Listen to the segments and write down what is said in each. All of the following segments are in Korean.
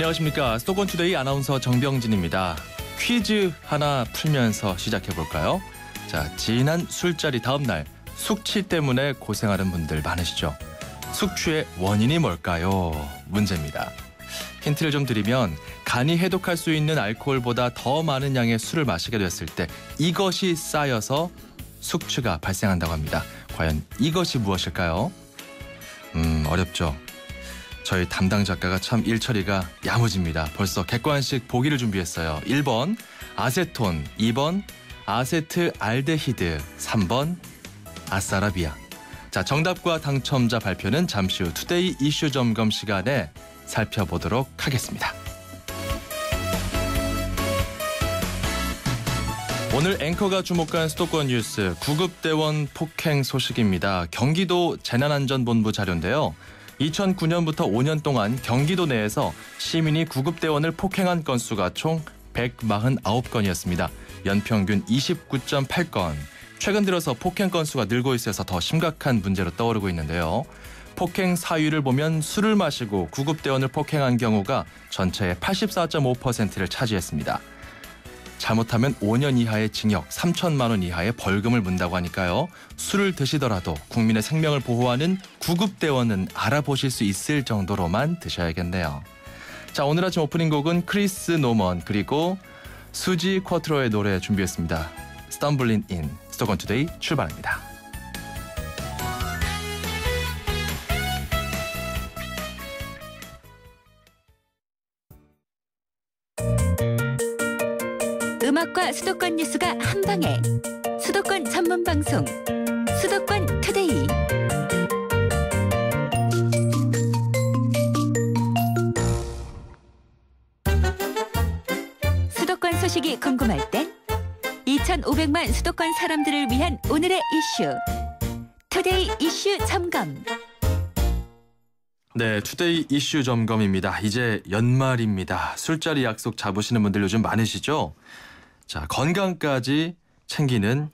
안녕하십니까. 수도권투데이 아나운서 정병진입니다. 퀴즈 하나 풀면서 시작해볼까요? 자, 지난 술자리 다음 날 숙취 때문에 고생하는 분들 많으시죠? 숙취의 원인이 뭘까요? 문제입니다. 힌트를 좀 드리면 간이 해독할 수 있는 알코올보다 더 많은 양의 술을 마시게 됐을 때 이것이 쌓여서 숙취가 발생한다고 합니다. 과연 이것이 무엇일까요? 어렵죠. 저희 담당 작가가 참 일처리가 야무집니다. 벌써 객관식 보기를 준비했어요. 1번 아세톤, 2번 아세트알데히드, 3번 아싸라비아. 자, 정답과 당첨자 발표는 잠시 후 투데이 이슈 점검 시간에 살펴보도록 하겠습니다. 오늘 앵커가 주목한 수도권 뉴스, 구급대원 폭행 소식입니다. 경기도 재난안전본부 자료인데요. 2009년부터 5년 동안 경기도 내에서 시민이 구급대원을 폭행한 건수가 총 149건이었습니다. 연평균 29.8건. 최근 들어서 폭행 건수가 늘고 있어서 더 심각한 문제로 떠오르고 있는데요. 폭행 사유를 보면 술을 마시고 구급대원을 폭행한 경우가 전체의 84.5%를 차지했습니다. 잘못하면 5년 이하의 징역, 3천만 원 이하의 벌금을 문다고 하니까요. 술을 드시더라도 국민의 생명을 보호하는 구급대원은 알아보실 수 있을 정도로만 드셔야겠네요. 자, 오늘 아침 오프닝 곡은 크리스 노먼 그리고 수지 쿼트로의 노래 준비했습니다. Stumbling In, 수도권 투데이 출발합니다. 음악과 수도권 뉴스가 한방에 수도권 전문 방송 수도권 투데이. 수도권 소식이 궁금할 땐 2,500만 수도권 사람들을 위한 오늘의 이슈 투데이 이슈 점검. 네, 투데이 이슈 점검입니다. 이제 연말입니다. 술자리 약속 잡으시는 분들 요즘 많으시죠? 자, 건강까지 챙기는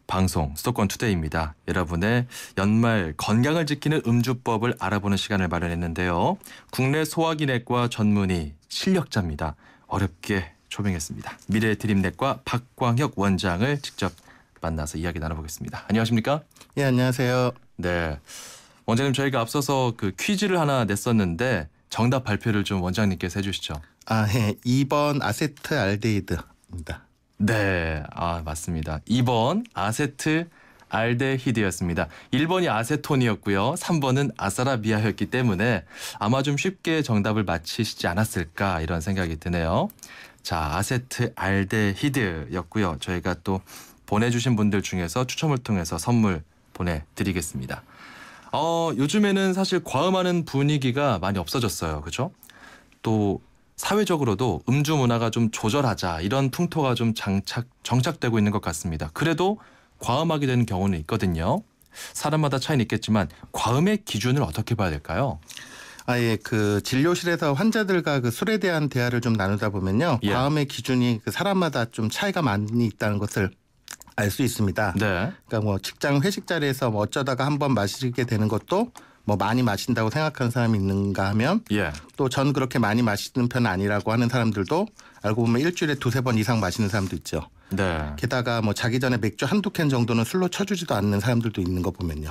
방송 수도권 투데이입니다. 여러분의 연말 건강을 지키는 음주법을 알아보는 시간을 마련했는데요. 국내 소화기내과 전문의 실력자입니다. 어렵게 초빙했습니다. 미래드림넷과 박광혁 원장을 직접 만나서 이야기 나눠보겠습니다. 안녕하십니까? 예, 안녕하세요. 네, 원장님, 저희가 앞서서 그 퀴즈를 하나 냈었는데 정답 발표를 좀 원장님께서 해주시죠. 예, 2번 아세트알데히드입니다. 네, 맞습니다. 2번 아세트알데히드였습니다. 1번이 아세톤이었고요. 3번은 아싸라비아였기 때문에 아마 좀 쉽게 정답을 맞히시지 않았을까 이런 생각이 드네요. 자, 아세트알데히드였고요. 저희가 또 보내주신 분들 중에서 추첨을 통해서 선물 보내드리겠습니다. 요즘에는 사실 과음하는 분위기가 많이 없어졌어요. 그렇죠? 또 사회적으로도 음주 문화가 좀 조절하자 이런 풍토가 좀 정착되고 있는 것 같습니다. 그래도 과음하게 되는 경우는 있거든요. 사람마다 차이는 있겠지만 과음의 기준을 어떻게 봐야 될까요? 예, 그 진료실에서 환자들과 그 술에 대한 대화를 좀 나누다 보면요. 예. 과음의 기준이 그 사람마다 좀 차이가 많이 있다는 것을 알 수 있습니다. 네. 그러니까 뭐 직장 회식 자리에서 뭐 어쩌다가 한번 마시게 되는 것도 뭐 많이 마신다고 생각하는 사람이 있는가 하면 예. 또 전 그렇게 많이 마시는 편은 아니라고 하는 사람들도 알고 보면 일주일에 2-3번 이상 마시는 사람도 있죠. 네. 게다가 뭐 자기 전에 맥주 한두 캔 정도는 술로 쳐주지도 않는 사람들도 있는 거 보면요.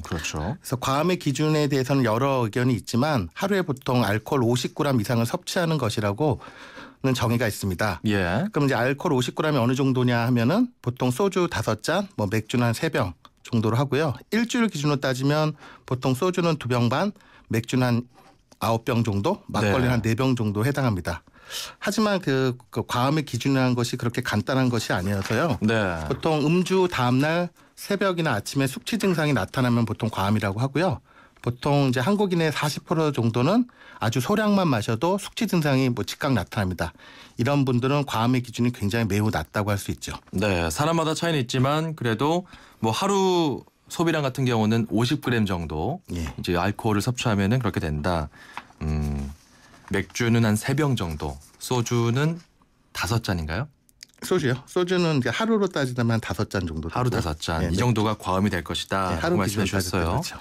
그렇죠. 그래서 과음의 기준에 대해서는 여러 의견이 있지만 하루에 보통 알코올 50g 이상을 섭취하는 것이라고는 정의가 있습니다. 예. 그럼 이제 알코올 50g이 어느 정도냐 하면은 보통 소주 5잔, 뭐 맥주는 한 3병 정도로 하고요. 일주일 기준으로 따지면 보통 소주는 2병 반, 맥주는 한 9병 정도, 막걸리는 네. 한 4병 정도 해당합니다. 하지만 그 과음의 기준이라는 것이 그렇게 간단한 것이 아니어서요. 네. 보통 음주 다음날 새벽이나 아침에 숙취 증상이 나타나면 보통 과음이라고 하고요. 보통 이제 한국인의 40% 정도는 아주 소량만 마셔도 숙취 증상이 뭐 즉각 나타납니다. 이런 분들은 과음의 기준이 굉장히 매우 낮다고 할 수 있죠. 네, 사람마다 차이는 있지만 그래도 뭐 하루 소비량 같은 경우는 50g 정도 예. 이제 알코올을 섭취하면은 그렇게 된다. 맥주는 한 3병 정도, 소주는 5잔인가요? 소주요? 소주는 이제 하루로 따지면 5잔 정도. 하루 되고요. 5잔. 네, 이 정도가 과음이 될 것이다. 네, 라고 하루 말씀해 기준으로 따질 때 주셨어요. 그렇죠.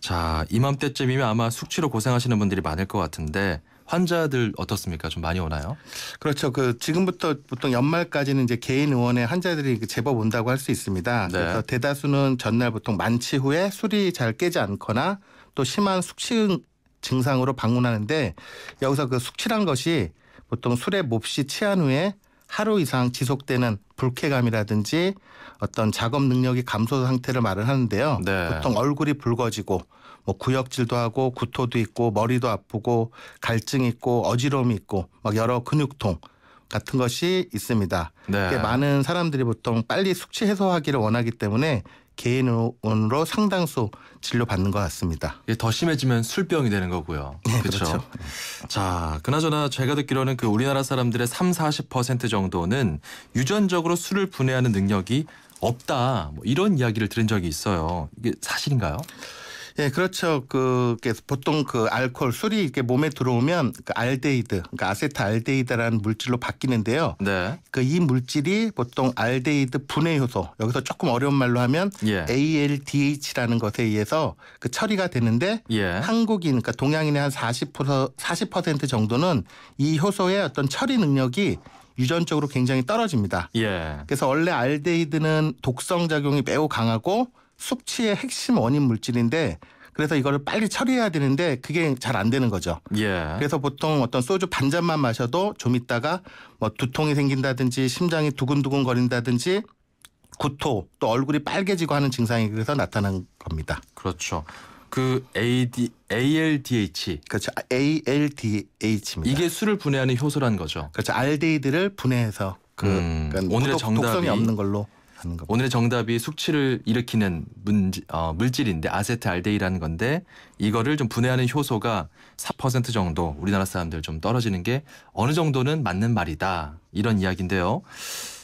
자, 이맘때쯤이면 아마 숙취로 고생하시는 분들이 많을 것 같은데 환자들 어떻습니까? 좀 많이 오나요? 그렇죠. 지금부터 보통 연말까지는 이제 개인 의원의 환자들이 제법 온다고 할 수 있습니다. 네. 그래서 대다수는 전날 보통 만취 후에 술이 잘 깨지 않거나 또 심한 숙취 증상으로 방문하는데 여기서 그 숙취란 것이 보통 술에 몹시 취한 후에 하루 이상 지속되는 불쾌감이라든지 어떤 작업 능력이 감소 상태를 말을 하는데요. 네. 보통 얼굴이 붉어지고 뭐 구역질도 하고 구토도 있고 머리도 아프고 갈증이 있고 어지러움이 있고 막 여러 근육통 같은 것이 있습니다. 네. 많은 사람들이 보통 빨리 숙취 해소하기를 원하기 때문에 개인 의원으로 상당수 진료받는 것 같습니다. 이게 더 심해지면 술병이 되는 거고요. 네, 그렇죠. 그렇죠. 자, 그나저나 제가 듣기로는 그 우리나라 사람들의 30-40% 정도는 유전적으로 술을 분해하는 능력이 없다. 뭐 이런 이야기를 들은 적이 있어요. 이게 사실인가요? 예, 그렇죠. 보통 알코올, 술이 이렇게 몸에 들어오면 알데히드, 그러니까 아세트알데히드라는 물질로 바뀌는데요. 네. 이 물질이 보통 알데히드 분해 효소, 여기서 조금 어려운 말로 하면 예. ALDH라는 것에 의해서 처리가 되는데 예. 한국인, 그러니까 동양인의 한 40% 정도는 이 효소의 어떤 처리 능력이 유전적으로 굉장히 떨어집니다. 예. 그래서 원래 알데히드는 독성 작용이 매우 강하고 숙취의 핵심 원인 물질인데 그래서 이거를 빨리 처리해야 되는데 그게 잘 안 되는 거죠. 예. 그래서 보통 어떤 소주 반 잔만 마셔도 좀 있다가 뭐 두통이 생긴다든지 심장이 두근두근 거린다든지 구토 또 얼굴이 빨개지고 하는 증상이 그래서 나타난 겁니다. 그렇죠. 그 ALDH. 그렇죠. ALDH입니다. 이게 술을 분해하는 효소라는 거죠. 그렇죠. 알데히드를 분해해서 그러니까 오늘의 정답이 독성이 없는 걸로 하는 겁니다. 오늘의 정답이 숙취를 일으키는 물질인데 아세트알데히드라는 건데 이거를 좀 분해하는 효소가 4% 정도 우리나라 사람들 좀 떨어지는 게 어느 정도는 맞는 말이다. 이런 이야기인데요.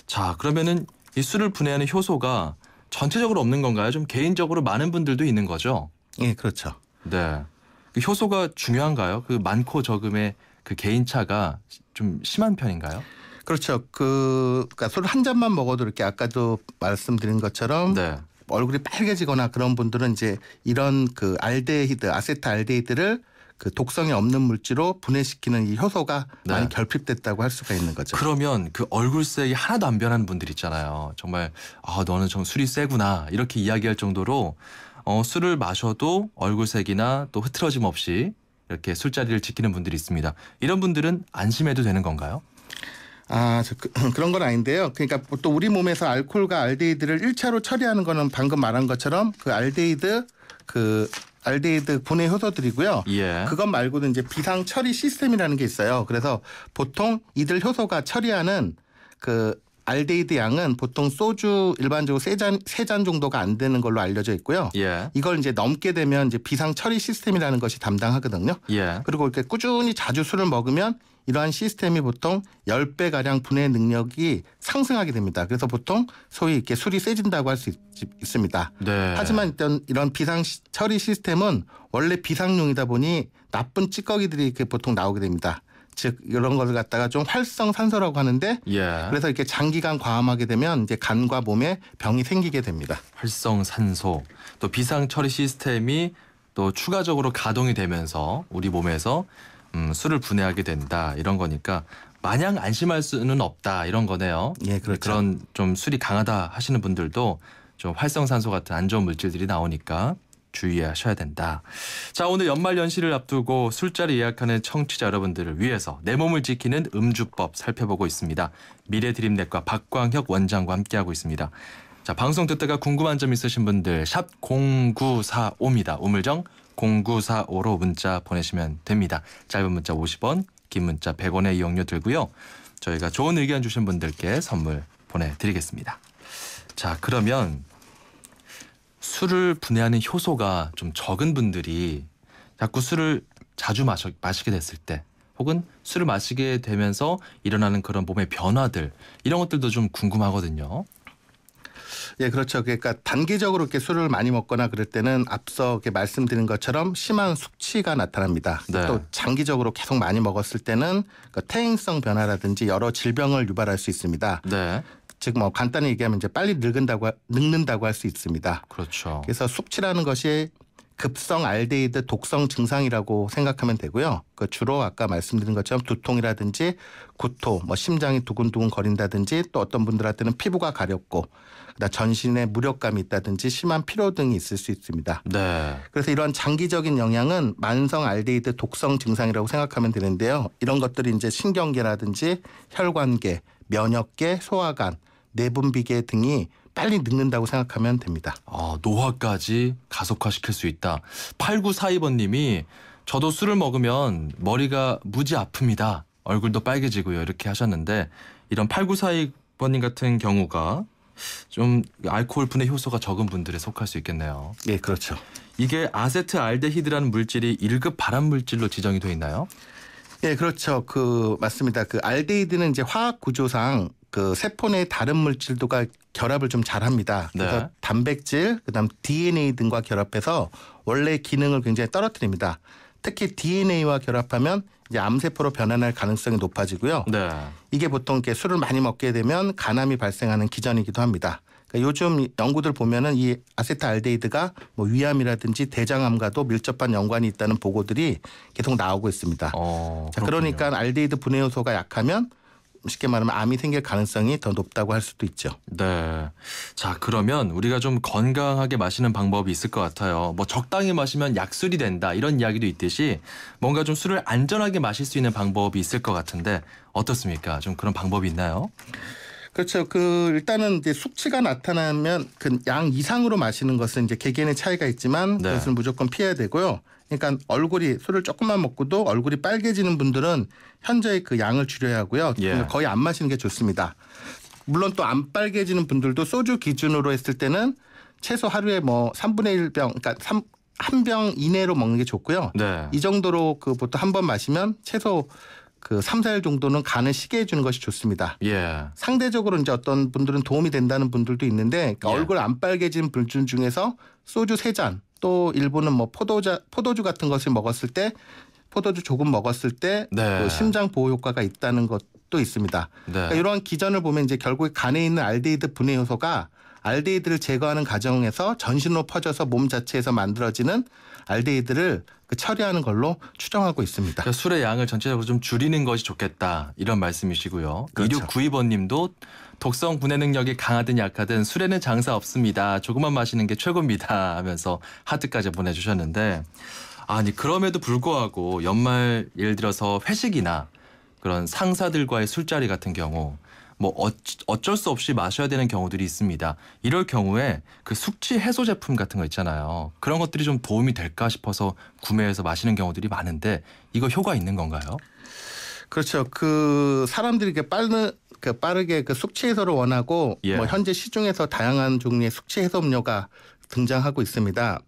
자, 그러면은 이 술을 분해하는 효소가 전체적으로 없는 건가요? 좀 개인적으로 많은 분들도 있는 거죠? 예, 그렇죠. 네. 그 효소가 중요한가요? 그 많고 적음의 그 개인차가 좀 심한 편인가요? 그렇죠. 그러니까 술 한 잔만 먹어도 이렇게 아까도 말씀드린 것처럼 네. 얼굴이 빨개지거나 그런 분들은 이제 이런 알데히드, 아세트알데히드를 독성이 없는 물질로 분해시키는 이 효소가 네. 많이 결핍됐다고 할 수가 있는 거죠. 그러면 그 얼굴색이 하나도 안 변하는 분들 있잖아요. 정말 너는 좀 술이 세구나 이렇게 이야기할 정도로 술을 마셔도 얼굴색이나 또 흐트러짐 없이 이렇게 술자리를 지키는 분들이 있습니다. 이런 분들은 안심해도 되는 건가요? 그런 건 아닌데요. 그러니까 보통 우리 몸에서 알코올과 알데히드를 1차로 처리하는 거는 방금 말한 것처럼 알데히드 분해 효소들이고요. 예. 그것 말고도 이제 비상 처리 시스템이라는 게 있어요. 그래서 보통 이들 효소가 처리하는 알데히드 양은 보통 소주 일반적으로 세 잔 정도가 안 되는 걸로 알려져 있고요. 예. 이걸 이제 넘게 되면 이제 비상 처리 시스템이라는 것이 담당하거든요. 예. 그리고 이렇게 꾸준히 자주 술을 먹으면 이러한 시스템이 보통 10배 가량 분해 능력이 상승하게 됩니다. 그래서 보통 소위 이렇게 술이 세진다고 할 수 있습니다. 네. 하지만 이런 비상 처리 시스템은 원래 비상용이다 보니 나쁜 찌꺼기들이 이렇게 보통 나오게 됩니다. 즉 이런 것을 갖다가 좀 활성산소라고 하는데 예. 그래서 이렇게 장기간 과음하게 되면 이제 간과 몸에 병이 생기게 됩니다. 활성산소 또 비상 처리 시스템이 또 추가적으로 가동이 되면서 우리 몸에서 술을 분해하게 된다 이런 거니까 마냥 안심할 수는 없다 이런 거네요. 예, 그렇죠. 그런 좀 술이 강하다 하시는 분들도 좀 활성산소 같은 안 좋은 물질들이 나오니까 주의하셔야 된다. 자, 오늘 연말 연시를 앞두고 술자리 예약하는 청취자 여러분들을 위해서 내 몸을 지키는 음주법 살펴보고 있습니다. 미래드림넷과 박광혁 원장과 함께하고 있습니다. 자, 방송 듣다가 궁금한 점 있으신 분들 샵 0945입니다. 우물정 0945로 문자 보내시면 됩니다. 짧은 문자 50원, 긴 문자 100원의 이용료 들고요. 저희가 좋은 의견 주신 분들께 선물 보내드리겠습니다. 자, 그러면 술을 분해하는 효소가 좀 적은 분들이 자꾸 술을 자주 마시게 됐을 때 혹은 술을 마시게 되면서 일어나는 그런 몸의 변화들 이런 것들도 좀 궁금하거든요. 예, 그렇죠. 그러니까 단기적으로 이렇게 술을 많이 먹거나 그럴 때는 앞서 이렇게 말씀드린 것처럼 심한 숙취가 나타납니다. 네. 또 장기적으로 계속 많이 먹었을 때는 퇴행성 변화라든지 여러 질병을 유발할 수 있습니다. 네, 즉 뭐 간단히 얘기하면 이제 빨리 늙는다고 할 수 있습니다. 그렇죠. 그래서 숙취라는 것이 급성 알데히드 독성 증상이라고 생각하면 되고요. 그 주로 아까 말씀드린 것처럼 두통이라든지 구토, 뭐 심장이 두근두근 거린다든지 또 어떤 분들한테는 피부가 가렵고 전신에 무력감이 있다든지 심한 피로 등이 있을 수 있습니다. 네. 그래서 이런 장기적인 영향은 만성 알데히드 독성 증상이라고 생각하면 되는데요. 이런 것들이 이제 신경계라든지 혈관계, 면역계, 소화관, 내분비계 등이 빨리 늙는다고 생각하면 됩니다. 노화까지 가속화시킬 수 있다. 8942번님이 저도 술을 먹으면 머리가 무지 아픕니다. 얼굴도 빨개지고요. 이렇게 하셨는데 이런 8942번님 같은 경우가 좀 알코올 분해 효소가 적은 분들에 속할 수 있겠네요. 네, 그렇죠. 이게 아세트알데히드라는 물질이 1급 발암 물질로 지정이 돼 있나요? 네, 그렇죠. 맞습니다. 알데히드는 이제 화학 구조상 그 세포 내 다른 물질들과 결합을 좀 잘합니다. 그래서 네. 단백질, 그다음 DNA 등과 결합해서 원래 기능을 굉장히 떨어뜨립니다. 특히 DNA와 결합하면 이제 암세포로 변환할 가능성이 높아지고요. 네. 이게 보통 이렇게 술을 많이 먹게 되면 간암이 발생하는 기전이기도 합니다. 그러니까 요즘 연구들 보면은 이 아세트알데히드가 뭐 위암이라든지 대장암과도 밀접한 연관이 있다는 보고들이 계속 나오고 있습니다. 자, 그러니까 알데히드 분해 요소가 약하면 쉽게 말하면 암이 생길 가능성이 더 높다고 할 수도 있죠. 네. 자, 그러면 우리가 좀 건강하게 마시는 방법이 있을 것 같아요. 뭐 적당히 마시면 약술이 된다 이런 이야기도 있듯이 뭔가 좀 술을 안전하게 마실 수 있는 방법이 있을 것 같은데 어떻습니까? 좀 그런 방법이 있나요? 그렇죠. 일단은 이제 숙취가 나타나면 그 양 이상으로 마시는 것은 이제 개개인의 차이가 있지만 네. 그것을 무조건 피해야 되고요. 그러니까 술을 조금만 먹고도 얼굴이 빨개지는 분들은 현저히 그 양을 줄여야 하고요. 예. 거의 안 마시는 게 좋습니다. 물론 또 안 빨개지는 분들도 소주 기준으로 했을 때는 최소 하루에 뭐 3분의 1병, 그러니까 한 병 이내로 먹는 게 좋고요. 네. 이 정도로 보통 한 번 마시면 최소 3, 4일 정도는 간을 쉬게 해주는 것이 좋습니다. 예. 상대적으로 이제 어떤 분들은 도움이 된다는 분들도 있는데 그러니까 예. 얼굴 안 빨개진 분들 중에서 소주 3잔 또 일부는 뭐 포도주 같은 것을 먹었을 때 포도주 조금 먹었을 때 네. 그 심장 보호 효과가 있다는 것도 있습니다. 네. 그러니까 이러한 기전을 보면 이제 결국 간에 있는 알데히드 분해 요소가 알데히드를 제거하는 과정에서 전신으로 퍼져서 몸 자체에서 만들어지는 알데히드를 처리하는 걸로 추정하고 있습니다. 그러니까 술의 양을 전체적으로 좀 줄이는 것이 좋겠다 이런 말씀이시고요. 그렇죠. 2692번님도 독성 분해 능력이 강하든 약하든 술에는 장사 없습니다. 조금만 마시는 게 최고입니다 하면서 하트까지 보내주셨는데 아니 그럼에도 불구하고 연말 예를 들어서 회식이나 그런 상사들과의 술자리 같은 경우 뭐 어쩔 수 없이 마셔야 되는 경우들이 있습니다. 이럴 경우에 그 숙취 해소 제품 같은 거 있잖아요. 그런 것들이 좀 도움이 될까 싶어서 구매해서 마시는 경우들이 많은데 이거 효과 있는 건가요? 그렇죠. 사람들이 빠르게 숙취 해소를 원하고 예. 뭐 현재 시중에서 다양한 종류의 숙취 해소 음료가 등장하고 있습니다.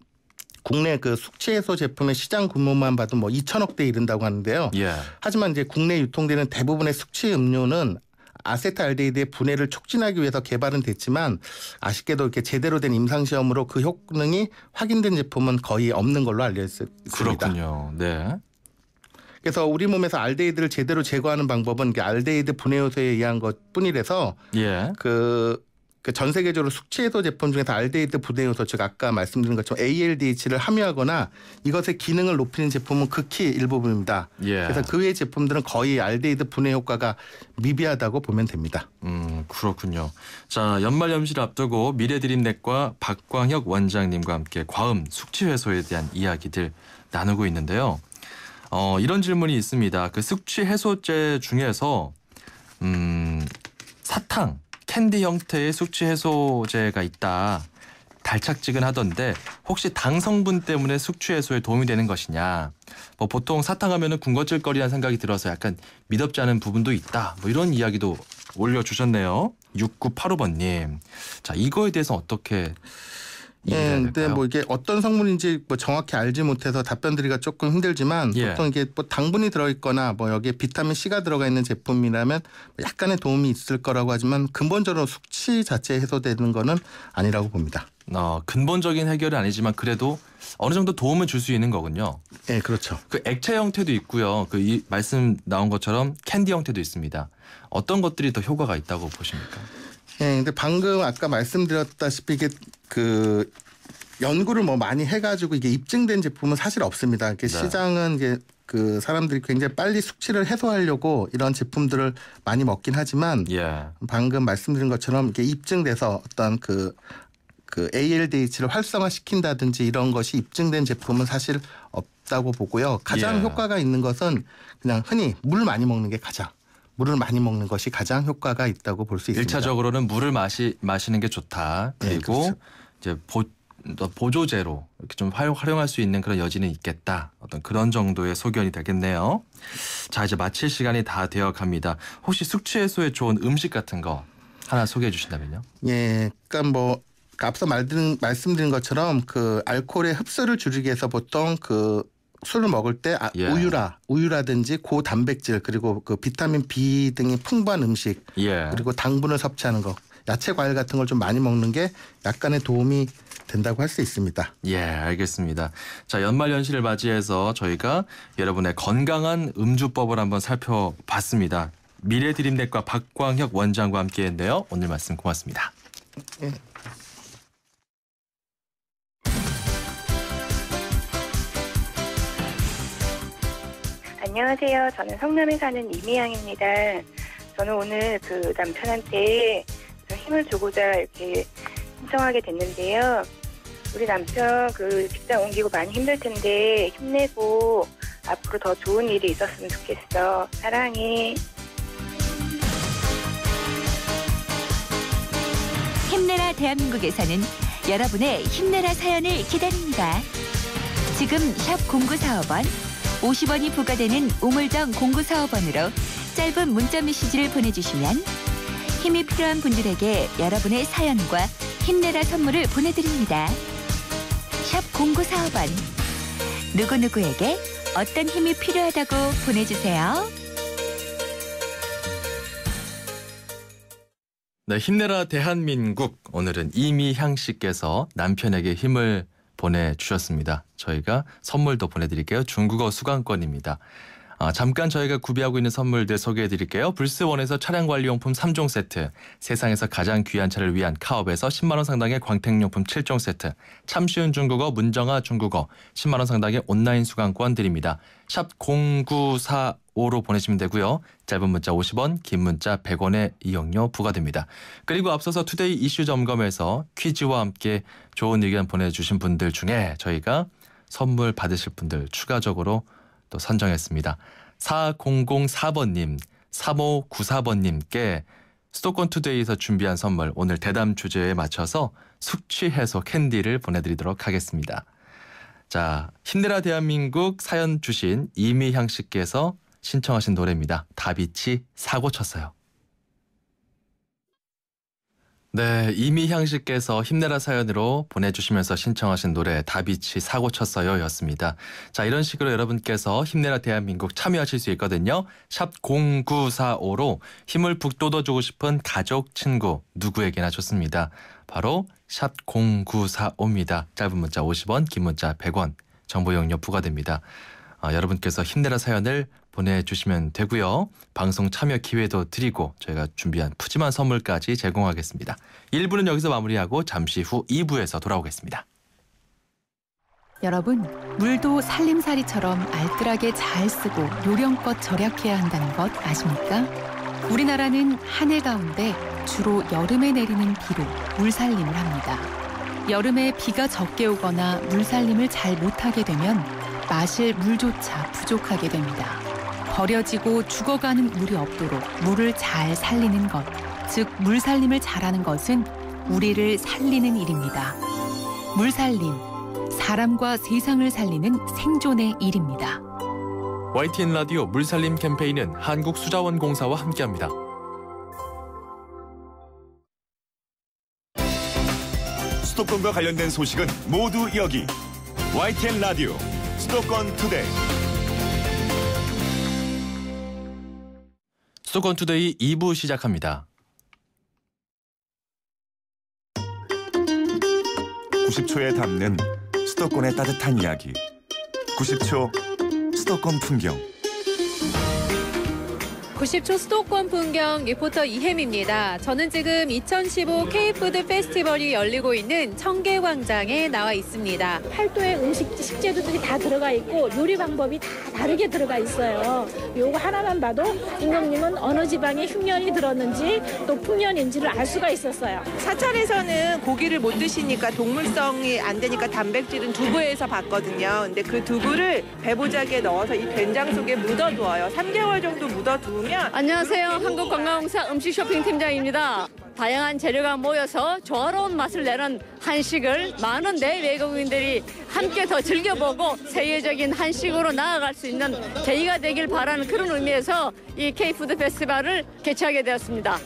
국내 숙취 해소 제품의 시장 규모만 봐도 뭐 2천억 대 이른다고 하는데요. 예. 하지만 이제 국내 유통되는 대부분의 숙취 음료는 아세트알데히드의 분해를 촉진하기 위해서 개발은 됐지만 아쉽게도 이렇게 제대로 된 임상 시험으로 그 효능이 확인된 제품은 거의 없는 걸로 알려 있습니다. 그렇군요. 네. 그래서 우리 몸에서 알데히드를 제대로 제거하는 방법은 알데히드 분해 요소에 의한 것뿐이라서 예. 전 세계적으로 숙취 해소 제품 중에서 알데히드 분해 요소 즉 아까 말씀드린 것처럼 ALDH를 함유하거나 이것의 기능을 높이는 제품은 극히 일부분입니다. 예. 그래서 그 외의 제품들은 거의 알데히드 분해 효과가 미비하다고 보면 됩니다. 그렇군요. 자, 연말 연시를 앞두고 미래드림넷과 박광혁 원장님과 함께 과음 숙취 해소에 대한 이야기들 나누고 있는데요. 이런 질문이 있습니다. 그 숙취 해소제 중에서 사탕, 캔디 형태의 숙취 해소제가 있다. 달착지근하던데 혹시 당 성분 때문에 숙취 해소에 도움이 되는 것이냐. 뭐 보통 사탕하면은 군것질거리라는 생각이 들어서 약간 미덥지 않은 부분도 있다. 뭐 이런 이야기도 올려주셨네요. 6985번님. 자, 이거에 대해서 어떻게 이해해야 될까요? 근데 이게 어떤 성분인지 정확히 알지 못해서 답변 드리기가 조금 힘들지만 예. 보통 이게 당분이 들어있거나 여기에 비타민 C가 들어가 있는 제품이라면 약간의 도움이 있을 거라고 하지만 근본적으로 숙취 자체 해소되는 거는 아니라고 봅니다. 근본적인 해결은 아니지만 그래도 어느 정도 도움을 줄 수 있는 거군요. 네, 그렇죠. 그 액체 형태도 있고요. 이 말씀 나온 것처럼 캔디 형태도 있습니다. 어떤 것들이 더 효과가 있다고 보십니까? 네, 근데 방금 아까 말씀드렸다시피 이게 연구를 뭐 많이 해가지고 이게 입증된 제품은 사실 없습니다. 이렇게 네. 시장은 이제 그 사람들이 굉장히 빨리 숙취를 해소하려고 이런 제품들을 많이 먹긴 하지만 예. 방금 말씀드린 것처럼 이게 입증돼서 어떤 그 ALDH를 활성화시킨다든지 이런 것이 입증된 제품은 사실 없다고 보고요. 가장 예. 효과가 있는 것은 그냥 흔히 물 많이 먹는 게 물을 많이 먹는 것이 가장 효과가 있다고 볼 수 있습니다. 1차적으로는 물을 마시는 게 좋다. 네, 그리고 그렇죠. 이제 보조제로 이렇게 좀 활용할 수 있는 그런 여지는 있겠다. 어떤 그런 정도의 소견이 되겠네요. 자, 이제 마칠 시간이 다 되어 갑니다. 혹시 숙취 해소에 좋은 음식 같은 거 하나 소개해 주신다면요? 예, 그러니까 뭐 앞서 말씀드린 것처럼 그 알코올의 흡수를 줄이기 위해서 보통 그 술을 먹을 때 예. 우유라든지 고단백질 그리고 그 비타민 B 등이 풍부한 음식 예. 그리고 당분을 섭취하는 거, 야채 과일 같은 걸 좀 많이 먹는 게 약간의 도움이 된다고 할 수 있습니다. 예, 알겠습니다. 자, 연말연시를 맞이해서 저희가 여러분의 건강한 음주법을 한번 살펴봤습니다. 미래드림넷과 박광혁 원장과 함께했는데요. 오늘 말씀 고맙습니다. 예. 안녕하세요. 저는 성남에 사는 이미양입니다. 저는 오늘 그 남편한테 좀 힘을 주고자 이렇게 신청하게 됐는데요. 우리 남편 그 직장 옮기고 많이 힘들 텐데 힘내고 앞으로 더 좋은 일이 있었으면 좋겠어. 사랑해. 힘내라 대한민국에서는 여러분의 힘내라 사연을 기다립니다. 지금 샵 0945번 50원이 부과되는 우물정 0945번으로 짧은 문자 메시지를 보내주시면 힘이 필요한 분들에게 여러분의 사연과 힘내라 선물을 보내드립니다. 샵 0945번 누구누구에게 어떤 힘이 필요하다고 보내주세요. 네, 힘내라 대한민국. 오늘은 이미향 씨께서 남편에게 힘을 보내주셨습니다. 저희가 선물도 보내드릴게요. 중국어 수강권입니다. 잠깐 저희가 구비하고 있는 선물들 소개해드릴게요. 불스원에서 차량관리용품 3종 세트, 세상에서 가장 귀한 차를 위한 카업에서 10만 원 상당의 광택용품 7종 세트, 참 쉬운 중국어 문정아 중국어 10만 원 상당의 온라인 수강권 드립니다. 샵 0945로 보내시면 되고요. 짧은 문자 50원, 긴 문자 100원의 이용료 부과됩니다. 그리고 앞서서 투데이 이슈 점검에서 퀴즈와 함께 좋은 의견 보내주신 분들 중에 저희가 선물 받으실 분들 추가적으로 또 선정했습니다. 4004번님, 3594번님께 수도권 투데이에서 준비한 선물 오늘 대담 주제에 맞춰서 숙취 해소 캔디를 보내드리도록 하겠습니다. 자, 힘내라 대한민국 사연 주신 이미향 씨께서 신청하신 노래입니다. 다비치 사고 쳤어요. 네, 이미향 씨께서 힘내라 사연으로 보내주시면서 신청하신 노래 다비치 사고 쳤어요 였습니다. 자, 이런 식으로 여러분께서 힘내라 대한민국 참여하실 수 있거든요. 샵 0945로 힘을 북돋워주고 싶은 가족, 친구 누구에게나 좋습니다. 바로 샵 0945입니다. 짧은 문자 50원, 긴 문자 100원 정보 이용료 부과됩니다. 여러분께서 힘내라 사연을 보내주시면 되고요. 방송 참여 기회도 드리고 저희가 준비한 푸짐한 선물까지 제공하겠습니다. 1부는 여기서 마무리하고 잠시 후 2부에서 돌아오겠습니다. 여러분, 물도 살림살이처럼 알뜰하게 잘 쓰고 요령껏 절약해야 한다는 것 아십니까? 우리나라는 한 해 가운데 주로 여름에 내리는 비로 물살림을 합니다. 여름에 비가 적게 오거나 물살림을 잘 못하게 되면 마실 물조차 부족하게 됩니다. 버려지고 죽어가는 물이 없도록 물을 잘 살리는 것, 즉 물살림을 잘하는 것은 우리를 살리는 일입니다. 물살림, 사람과 세상을 살리는 생존의 일입니다. YTN 라디오 물살림 캠페인은 한국수자원공사와 함께합니다. 수도권과 관련된 소식은 모두 여기 YTN 라디오 수도권 투데이. 수도권 투데이 2부 시작합니다. 90초에 담는 수도권의 따뜻한 이야기. 90초 수도권 풍경. 90초 수도권 풍경 리포터 이혜미입니다. 저는 지금 2015 K푸드 페스티벌이 열리고 있는 청계광장에 나와 있습니다. 팔도의 식재료들이 다 들어가 있고 요리 방법이 다 다르게 들어가 있어요. 요거 하나만 봐도 임금님은 어느 지방에 흉년이 들었는지 또 풍년인지를 알 수가 있었어요. 사찰에서는 고기를 못 드시니까 동물성이 안 되니까 단백질은 두부에서 봤거든요. 근데 그 두부를 배보자기에 넣어서 이 된장 속에 묻어두어요. 3개월 정도 묻어두면. 안녕하세요. 한국관광공사 음식 쇼핑 팀장입니다. 다양한 재료가 모여서 조화로운 맛을 내는 한식을 많은 내외국인들이 함께 더 즐겨보고 세계적인 한식으로 나아갈 수 있는 계기가 되길 바라는 그런 의미에서 이 K푸드 페스티벌을 개최하게 되었습니다.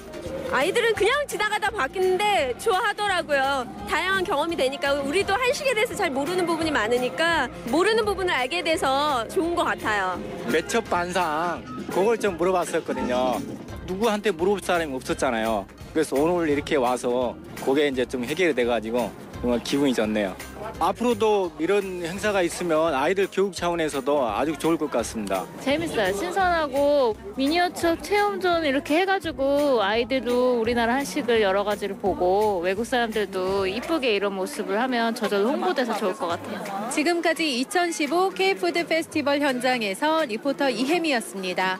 아이들은 그냥 지나가다 봤는데 좋아하더라고요. 다양한 경험이 되니까 우리도 한식에 대해서 잘 모르는 부분이 많으니까 모르는 부분을 알게 돼서 좋은 것 같아요. 매첩 반상 그걸 좀 물어봤었거든요. 누구한테 물어볼 사람이 없었잖아요. 그래서 오늘 이렇게 와서 그게 이제 좀 해결이 돼가지고 정말 기분이 좋네요. 앞으로도 이런 행사가 있으면 아이들 교육 차원에서도 아주 좋을 것 같습니다. 재밌어요. 신선하고 미니어처 체험 좀 이렇게 해가지고 아이들도 우리나라 한식을 여러 가지를 보고 외국 사람들도 이쁘게 이런 모습을 하면 저절로 홍보돼서 좋을 것 같아요. 지금까지 2015 K푸드 페스티벌 현장에서 리포터 이혜미였습니다.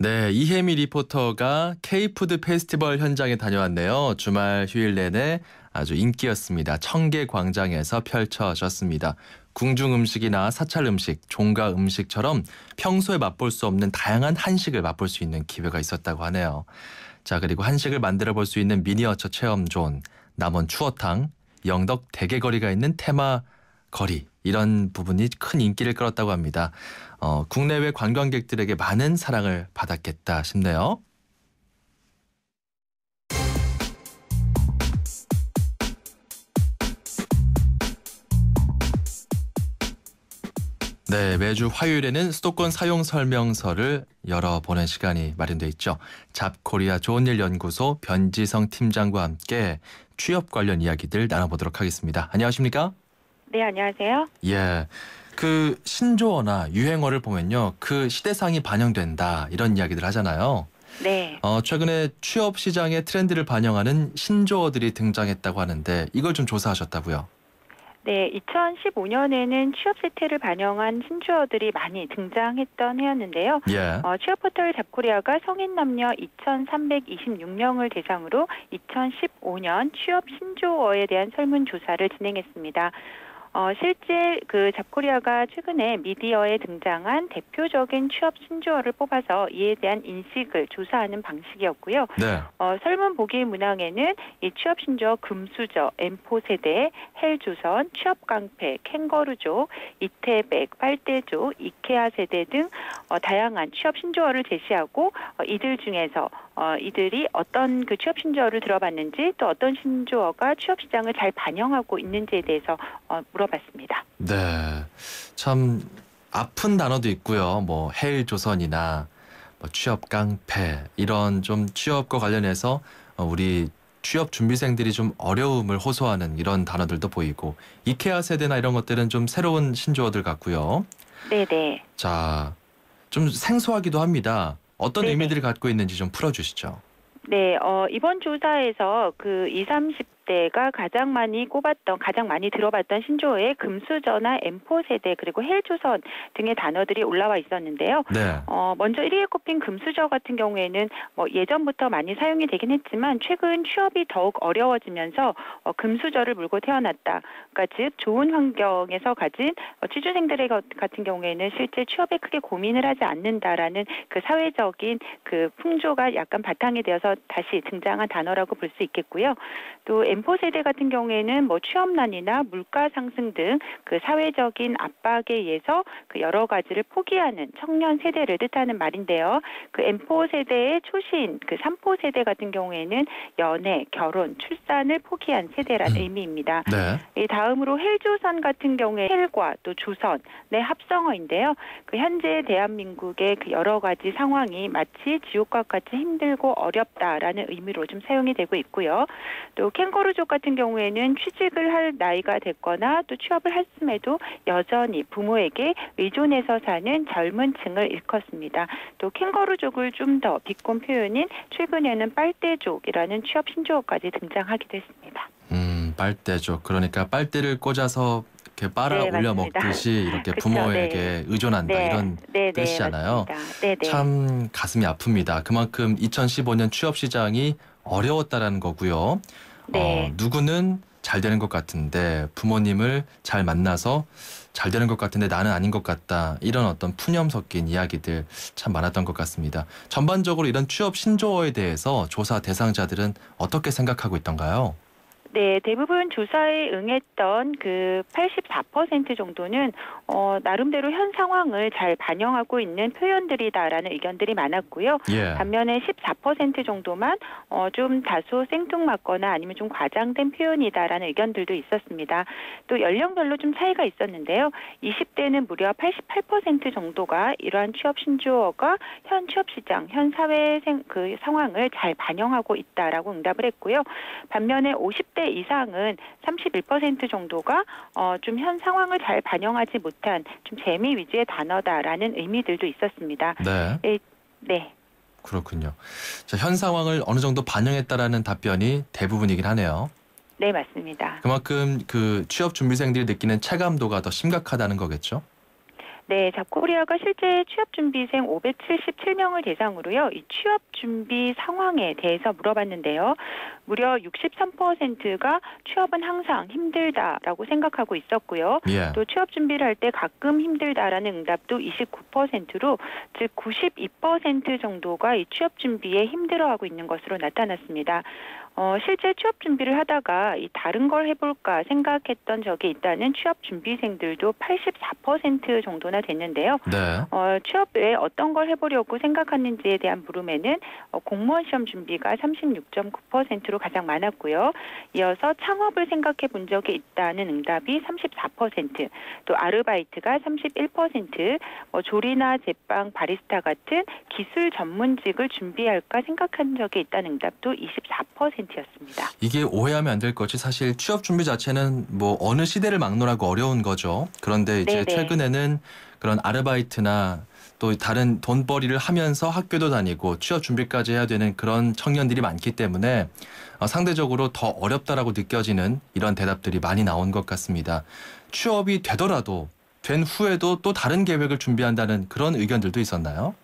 네, 이혜미 리포터가 K푸드 페스티벌 현장에 다녀왔네요. 주말 휴일 내내 아주 인기였습니다. 청계광장에서 펼쳐졌습니다. 궁중 음식이나 사찰 음식, 종가 음식처럼 평소에 맛볼 수 없는 다양한 한식을 맛볼 수 있는 기회가 있었다고 하네요. 자, 그리고 한식을 만들어 볼 수 있는 미니어처 체험존, 남원 추어탕, 영덕 대게거리가 있는 테마 거리, 이런 부분이 큰 인기를 끌었다고 합니다. 국내외 관광객들에게 많은 사랑을 받았겠다 싶네요. 네, 매주 화요일에는 수도권 사용 설명서를 열어보는 시간이 마련돼 있죠. 잡코리아 좋은일 연구소 변지성 팀장과 함께 취업 관련 이야기들 나눠보도록 하겠습니다. 안녕하십니까? 네, 안녕하세요. 예, 그 신조어나 유행어를 보면요, 그 시대상이 반영된다 이런 이야기들 하잖아요. 네. 최근에 취업 시장의 트렌드를 반영하는 신조어들이 등장했다고 하는데 이걸 좀 조사하셨다고요? 네, 2015년에는 취업 세태를 반영한 신조어들이 많이 등장했던 해였는데요. 예. 취업 포털 잡코리아가 성인 남녀 2,326명을 대상으로 2015년 취업 신조어에 대한 설문조사를 진행했습니다. 실제 그 잡코리아가 최근에 미디어에 등장한 대표적인 취업 신조어를 뽑아서 이에 대한 인식을 조사하는 방식이었고요. 네. 설문 보기 문항에는 이 취업 신조어 금수저, M4 세대, 헬조선, 취업 깡패, 캥거루족, 이태백, 빨대족, 이케아 세대 등 다양한 취업 신조어를 제시하고 이들 중에서 이들이 어떤 그 취업 신조어를 들어봤는지 또 어떤 신조어가 취업 시장을 잘 반영하고 있는지에 대해서 물어봤습니다. 네, 참 아픈 단어도 있고요. 뭐 헬조선이나 뭐 취업 깡패 이런 좀 취업과 관련해서 우리 취업 준비생들이 좀 어려움을 호소하는 이런 단어들도 보이고 이케아 세대나 이런 것들은 좀 새로운 신조어들 같고요. 네네. 자, 좀 생소하기도 합니다. 어떤 네네. 의미들을 갖고 있는지 좀 풀어주시죠. 네, 이번 조사에서 그 20, 30대가 가장 많이 들어봤던 신조어에 금수저나 M4 세대 그리고 헬조선 등의 단어들이 올라와 있었는데요. 네. 먼저 1위에 꼽힌 금수저 같은 경우에는 뭐 예전부터 많이 사용이 되긴 했지만 최근 취업이 더욱 어려워지면서 금수저를 물고 태어났다. 그러니까 즉 좋은 환경에서 가진 취준생들 같은 경우에는 실제 취업에 크게 고민을 하지 않는다라는 그 사회적인 그 풍조가 약간 바탕이 되어서 다시 등장한 단어라고 볼 수 있겠고요. 또 M4 세대 같은 경우에는 뭐 취업난이나 물가 상승 등 그 사회적인 압박에 의해서 그 여러 가지를 포기하는 청년 세대를 뜻하는 말인데요. 그 M4 세대의 초신 그 3포 세대 같은 경우에는 연애, 결혼, 출산을 포기한 세대라는 의미입니다. 네. 이 다음으로 헬조선 같은 경우에 헬과 또 조선의 합성어인데요. 그 현재 대한민국의 그 여러 가지 상황이 마치 지옥과 같이 힘들고 어렵다라는 의미로 좀 사용이 되고 있고요. 또 캥거루 캥거루족 같은 경우에는 취직을 할 나이가 됐거나 또 취업을 했음에도 여전히 부모에게 의존해서 사는 젊은 층을 일컫습니다. 또 캥거루족을 좀 더 비꼰 표현인 최근에는 빨대족이라는 취업 신조어까지 등장하기도 했습니다. 빨대족. 그러니까 빨대를 꽂아서 이렇게 빨아 네, 올려 맞습니다. 먹듯이 이렇게 그쵸, 부모에게 네. 의존한다 네. 이런 네, 뜻이잖아요. 네, 네. 참 가슴이 아픕니다. 그만큼 2015년 취업 시장이 어려웠다라는 거고요. 네. 누구는 잘 되는 것 같은데 부모님을 잘 만나서 잘 되는 것 같은데 나는 아닌 것 같다. 이런 어떤 푸념 섞인 이야기들 참 많았던 것 같습니다. 전반적으로 이런 취업 신조어에 대해서 조사 대상자들은 어떻게 생각하고 있던가요? 네, 대부분 조사에 응했던 그 84% 정도는 나름대로 현 상황을 잘 반영하고 있는 표현들이다라는 의견들이 많았고요. 예. 반면에 14% 정도만 좀 다소 생뚱맞거나 아니면 좀 과장된 표현이다라는 의견들도 있었습니다. 또 연령별로 좀 차이가 있었는데요. 20대는 무려 88% 정도가 이러한 취업 신조어가 현 취업 시장, 현 사회 그 상황을 잘 반영하고 있다라고 응답을 했고요. 반면에 50대 이상은 31% 정도가 좀 현 상황을 잘 반영하지 못한 좀 재미 위주의 단어다라는 의미들도 있었습니다. 네. 네. 그렇군요. 자, 현 상황을 어느 정도 반영했다라는 답변이 대부분이긴 하네요. 네, 맞습니다. 그만큼 그 취업 준비생들이 느끼는 체감도가 더 심각하다는 거겠죠? 네, 잡코리아가 실제 취업준비생 577명을 대상으로요. 이 취업준비 상황에 대해서 물어봤는데요. 무려 63%가 취업은 항상 힘들다라고 생각하고 있었고요. 예. 또 취업준비를 할 때 가끔 힘들다라는 응답도 29%로 즉 92% 정도가 이 취업준비에 힘들어하고 있는 것으로 나타났습니다. 실제 취업 준비를 하다가 이 다른 걸 해볼까 생각했던 적이 있다는 취업 준비생들도 84% 정도나 됐는데요. 네. 취업 외에 어떤 걸 해보려고 생각하는지에 대한 물음에는 공무원 시험 준비가 36.9%로 가장 많았고요. 이어서 창업을 생각해 본 적이 있다는 응답이 34%, 또 아르바이트가 31%, 조리나 제빵, 바리스타 같은 기술 전문직을 준비할까 생각한 적이 있다는 응답도 24%였습니다. 이게 오해하면 안 될 것이 사실 취업 준비 자체는 뭐 어느 시대를 막론하고 어려운 거죠. 그런데 이제 네네. 최근에는 그런 아르바이트나 또 다른 돈벌이를 하면서 학교도 다니고 취업 준비까지 해야 되는 그런 청년들이 많기 때문에 상대적으로 더 어렵다라고 느껴지는 이런 대답들이 많이 나온 것 같습니다. 취업이 되더라도 된 후에도 또 다른 계획을 준비한다는 그런 의견들도 있었나요?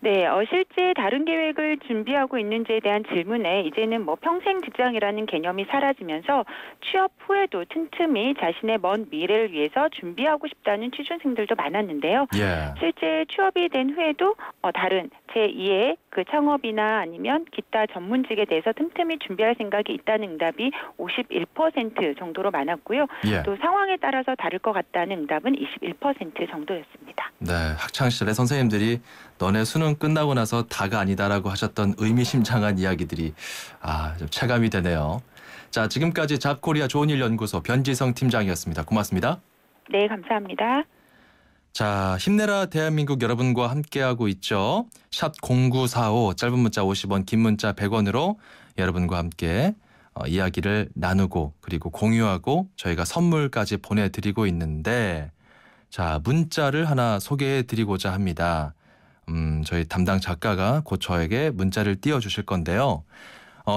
네, 실제 다른 계획을 준비하고 있는지에 대한 질문에 이제는 뭐 평생 직장이라는 개념이 사라지면서 취업 후에도 틈틈이 자신의 먼 미래를 위해서 준비하고 싶다는 취준생들도 많았는데요. 예. 실제 취업이 된 후에도 다른 제2의 그 창업이나 아니면 기타 전문직에 대해서 틈틈이 준비할 생각이 있다는 응답이 51% 정도로 많았고요. 예. 또 상황에 따라서 다를 것 같다는 응답은 21% 정도였습니다. 네, 학창시절에 선생님들이 너네 수능 끝나고 나서 다가 아니다라고 하셨던 의미심장한 이야기들이 좀 체감이 되네요. 자, 지금까지 잡코리아 좋은일연구소 변지성 팀장이었습니다. 고맙습니다. 네, 감사합니다. 자, 힘내라 대한민국 여러분과 함께하고 있죠. 샵 0945 짧은 문자 50원 긴 문자 100원으로 여러분과 함께 이야기를 나누고 그리고 공유하고 저희가 선물까지 보내드리고 있는데 자, 문자를 하나 소개해드리고자 합니다. 저희 담당 작가가 곧 저에게 문자를 띄워주실 건데요.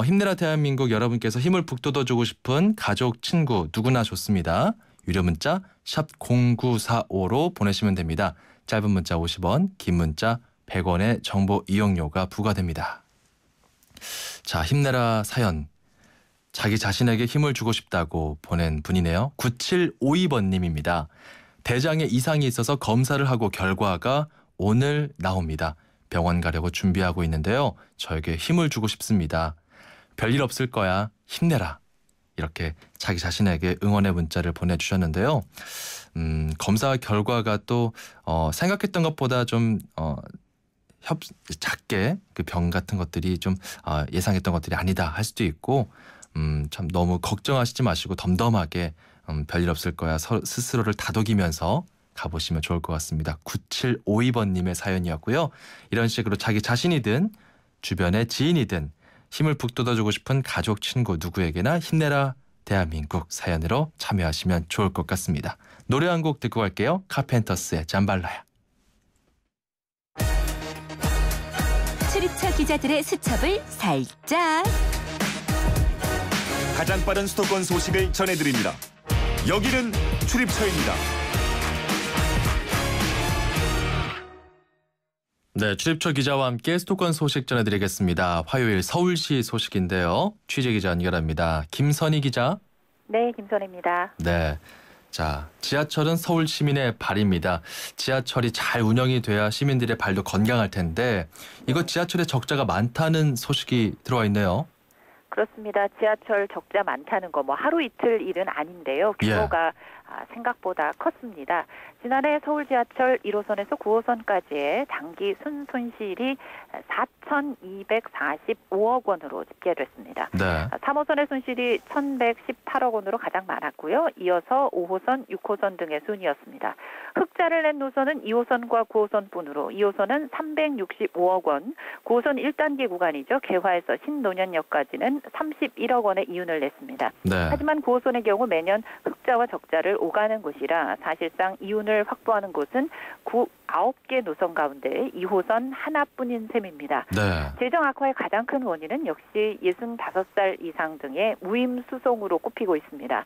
힘내라 대한민국 여러분께서 힘을 북돋워주고 싶은 가족, 친구 누구나 좋습니다. 유료 문자 샵 0945로 보내시면 됩니다. 짧은 문자 50원, 긴 문자 100원의 정보 이용료가 부과됩니다. 자, 힘내라 사연. 자기 자신에게 힘을 주고 싶다고 보낸 분이네요. 9752번님입니다. 대장에 이상이 있어서 검사를 하고 결과가 오늘 나옵니다. 병원 가려고 준비하고 있는데요. 저에게 힘을 주고 싶습니다. 별일 없을 거야. 힘내라. 이렇게 자기 자신에게 응원의 문자를 보내주셨는데요. 검사 결과가 또 생각했던 것보다 좀 작게 그 병 같은 것들이 좀 예상했던 것들이 아니다 할 수도 있고 참 너무 걱정하시지 마시고 덤덤하게 별일 없을 거야 스스로를 다독이면서 가보시면 좋을 것 같습니다. 9752번님의 사연이었고요. 이런 식으로 자기 자신이든 주변의 지인이든 힘을 북돋아주고 싶은 가족, 친구 누구에게나 힘내라 대한민국 사연으로 참여하시면 좋을 것 같습니다. 노래 한 곡 듣고 갈게요. 카펜터스의 잠발라야. 출입처 기자들의 수첩을 살짝. 가장 빠른 수도권 소식을 전해드립니다. 여기는 출입처입니다. 네, 출입처 기자와 함께 수도권 소식 전해드리겠습니다. 화요일 서울시 소식인데요. 취재기자 연결합니다. 김선희 기자. 네, 김선희입니다. 네. 자, 지하철은 서울 시민의 발입니다. 지하철이 잘 운영이 돼야 시민들의 발도 건강할 텐데 이거 지하철에 적자가 많다는 소식이 들어와 있네요. 그렇습니다. 지하철 적자 많다는 거 뭐 하루 이틀 일은 아닌데요. 규모가 생각보다 컸습니다. 지난해 서울 지하철 1호선에서 9호선까지의 단기 순손실이 4,245억 원으로 집계됐습니다. 네. 3호선의 손실이 1,118억 원으로 가장 많았고요. 이어서 5호선, 6호선 등의 순이었습니다. 흑자를 낸 노선은 2호선과 9호선뿐으로 2호선은 365억 원, 9호선 1단계 구간이죠. 개화에서 신논현역까지는 31억 원의 이윤을 냈습니다. 네. 하지만 9호선의 경우 매년 흑자와 적자를 오가는 곳이라 사실상 이윤을 확보하는 곳은 9개 노선 가운데 2호선 하나뿐인 셈입니다. 네. 재정 악화의 가장 큰 원인은 역시 65살 이상 등의 무임 수송으로 꼽히고 있습니다.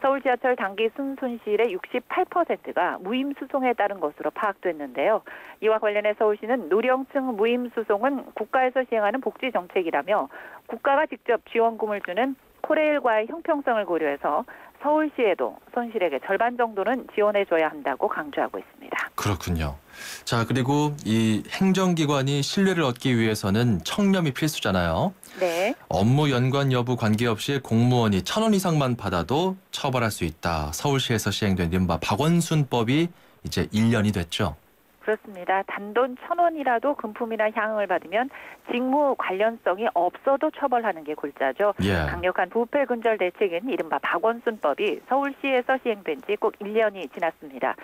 서울 지하철 단기 순손실의 68%가 무임 수송에 따른 것으로 파악됐는데요. 이와 관련해 서울시는 노령층 무임 수송은 국가에서 시행하는 복지 정책이라며 국가가 직접 지원금을 주는 코레일과의 형평성을 고려해서 서울시에도 손실액의 절반 정도는 지원해줘야 한다고 강조하고 있습니다. 그렇군요. 자, 그리고 이 행정기관이 신뢰를 얻기 위해서는 청렴이 필수잖아요. 네. 업무 연관 여부 관계없이 공무원이 1,000원 이상만 받아도 처벌할 수 있다. 서울시에서 시행된 이른바 박원순법이 이제 1년이 됐죠. 그렇습니다. 단돈 1,000원이라도 금품이나 향응을 받으면 직무 관련성이 없어도 처벌하는 게 골자죠. 예. 강력한 부패 근절 대책인 이른바 박원순법이 서울시에서 시행된 지 꼭 1년이 지났습니다.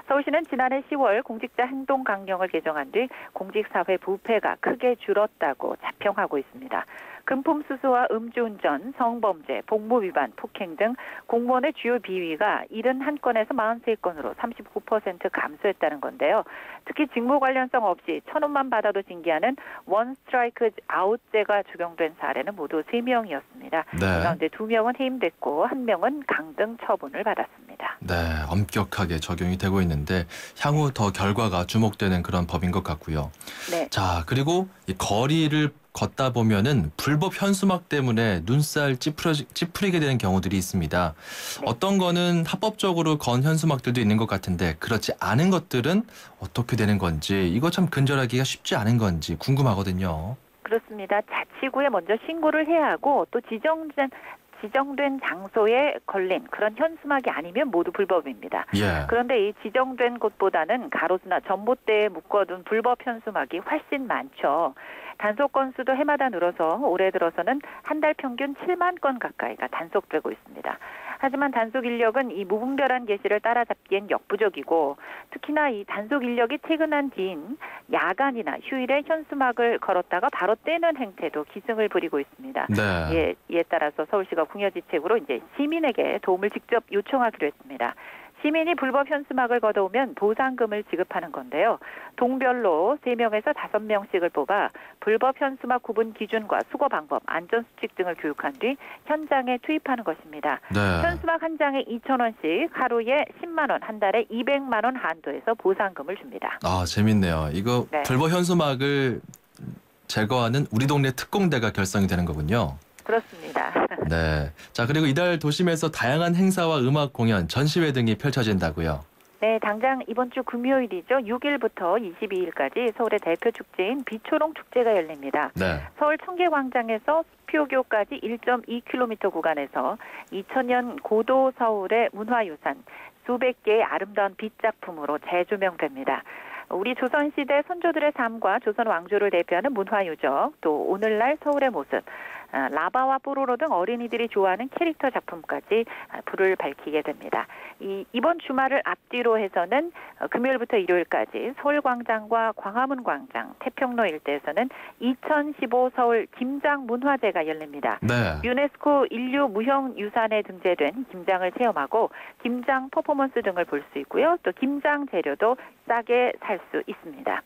서울시는 지난해 10월 공직자 행동 강령을 개정한 뒤 공직사회 부패가 크게 줄었다고 자평하고 있습니다. 금품 수수와 음주운전, 성범죄, 복무 위반, 폭행 등 공무원의 주요 비위가 71건에서 43건으로 39% 감소했다는 건데요. 특히 직무 관련성 없이 1,000원만 받아도 징계하는 원 스트라이크 아웃제가 적용된 사례는 모두 3명이었습니다. 네. 그런데 2명은 해임됐고 1명은 강등 처분을 받았습니다. 네, 엄격하게 적용이 되고 있는데 향후 더 결과가 주목되는 그런 법인 것 같고요. 네. 자, 그리고 이 거리를 걷다 보면은 불법 현수막 때문에 눈살 찌푸리게 되는 경우들이 있습니다. 네. 어떤 거는 합법적으로 건 현수막들도 있는 것 같은데 그렇지 않은 것들은 어떻게 되는 건지 이거 참 근절하기가 쉽지 않은 건지 궁금하거든요. 그렇습니다. 자치구에 먼저 신고를 해야 하고 또 지정된 장소에 걸린 그런 현수막이 아니면 모두 불법입니다. 예. 그런데 이 지정된 곳보다는 가로수나 전봇대에 묶어둔 불법 현수막이 훨씬 많죠. 단속 건수도 해마다 늘어서 올해 들어서는 한 달 평균 7만 건 가까이가 단속되고 있습니다. 하지만 단속 인력은 이 무분별한 게시를 따라잡기엔 역부족이고 특히나 이 단속 인력이 퇴근한 뒤인 야간이나 휴일에 현수막을 걸었다가 바로 떼는 행태도 기승을 부리고 있습니다. 네. 이에 따라서 서울시가 궁여지책으로 이제 시민에게 도움을 직접 요청하기로 했습니다. 시민이 불법 현수막을 걷어오면 보상금을 지급하는 건데요. 동별로 3명에서 5명씩을 뽑아 불법 현수막 구분 기준과 수거 방법, 안전수칙 등을 교육한 뒤 현장에 투입하는 것입니다. 네. 현수막 한 장에 2,000원씩 하루에 10만 원, 한 달에 200만 원 한도에서 보상금을 줍니다. 아, 재밌네요. 이거 네. 불법 현수막을 제거하는 우리 동네 특공대가 결성이 되는 거군요. 그렇습니다. 네. 자, 그리고 이달 도심에서 다양한 행사와 음악 공연, 전시회 등이 펼쳐진다고요. 네, 당장 이번 주 금요일이죠. 6일부터 22일까지 서울의 대표 축제인 비초롱 축제가 열립니다. 네. 서울 청계광장에서 수표교까지 1.2km 구간에서 2000년 고도 서울의 문화유산 수백 개의 아름다운 빛 작품으로 재조명됩니다. 우리 조선시대 선조들의 삶과 조선 왕조를 대표하는 문화유적, 또 오늘날 서울의 모습, 라바와 뽀로로 등 어린이들이 좋아하는 캐릭터 작품까지 불을 밝히게 됩니다. 이번 주말을 앞뒤로 해서는 금요일부터 일요일까지 서울광장과 광화문광장, 태평로 일대에서는 2015 서울 김장문화제가 열립니다. 네. 유네스코 인류 무형유산에 등재된 김장을 체험하고 김장 퍼포먼스 등을 볼 수 있고요. 또 김장 재료도 싸게 살 수 있습니다.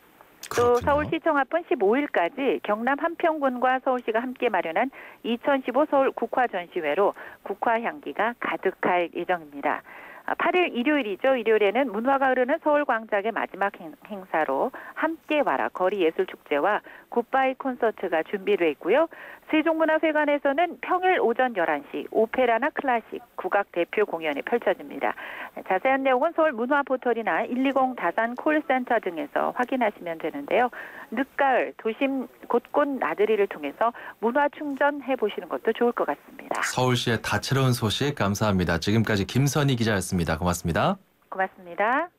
또 서울시청 앞은 15일까지 경남 한평군과 서울시가 함께 마련한 2015 서울 국화전시회로 국화 향기가 가득할 예정입니다. 8일 일요일이죠. 일요일에는 문화가 흐르는 서울광장의 마지막 행사로 함께 와라 거리예술축제와 굿바이 콘서트가 준비되어 있고요. 세종문화회관에서는 평일 오전 11시 오페라나 클래식, 국악 대표 공연이 펼쳐집니다. 자세한 내용은 서울문화포털이나 120 다산 콜센터 등에서 확인하시면 되는데요. 늦가을 도심 곳곳 나들이를 통해서 문화 충전해 보시는 것도 좋을 것 같습니다. 서울시의 다채로운 소식 감사합니다. 지금까지 김선희 기자였습니다. 고맙습니다. 고맙습니다.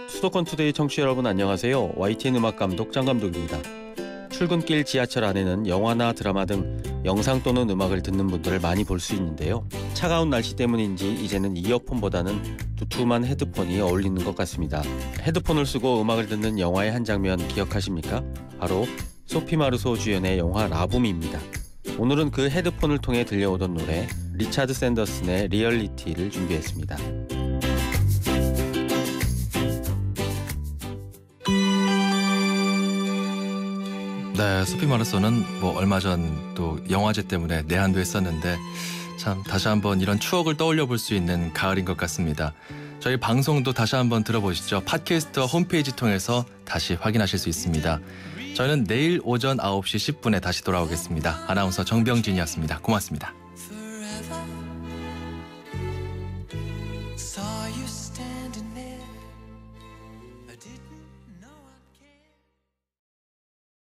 수도권 투데이 청취자 여러분 안녕하세요. YTN 음악감독 장감독입니다. 출근길 지하철 안에는 영화나 드라마 등 영상 또는 음악을 듣는 분들을 많이 볼 수 있는데요. 차가운 날씨 때문인지 이제는 이어폰보다는 두툼한 헤드폰이 어울리는 것 같습니다. 헤드폰을 쓰고 음악을 듣는 영화의 한 장면 기억하십니까? 바로 소피 마르소 주연의 영화 라붐입니다. 오늘은 그 헤드폰을 통해 들려오던 노래 리차드 샌더슨의 리얼리티를 준비했습니다. 네, 소피 마르소는 얼마 전 또 영화제 때문에 내한도 했었는데 참 다시 한번 이런 추억을 떠올려 볼 수 있는 가을인 것 같습니다. 저희 방송도 다시 한번 들어보시죠. 팟캐스트와 홈페이지 통해서 다시 확인하실 수 있습니다. 저희는 내일 오전 9시 10분에 다시 돌아오겠습니다. 아나운서 정병진이었습니다. 고맙습니다.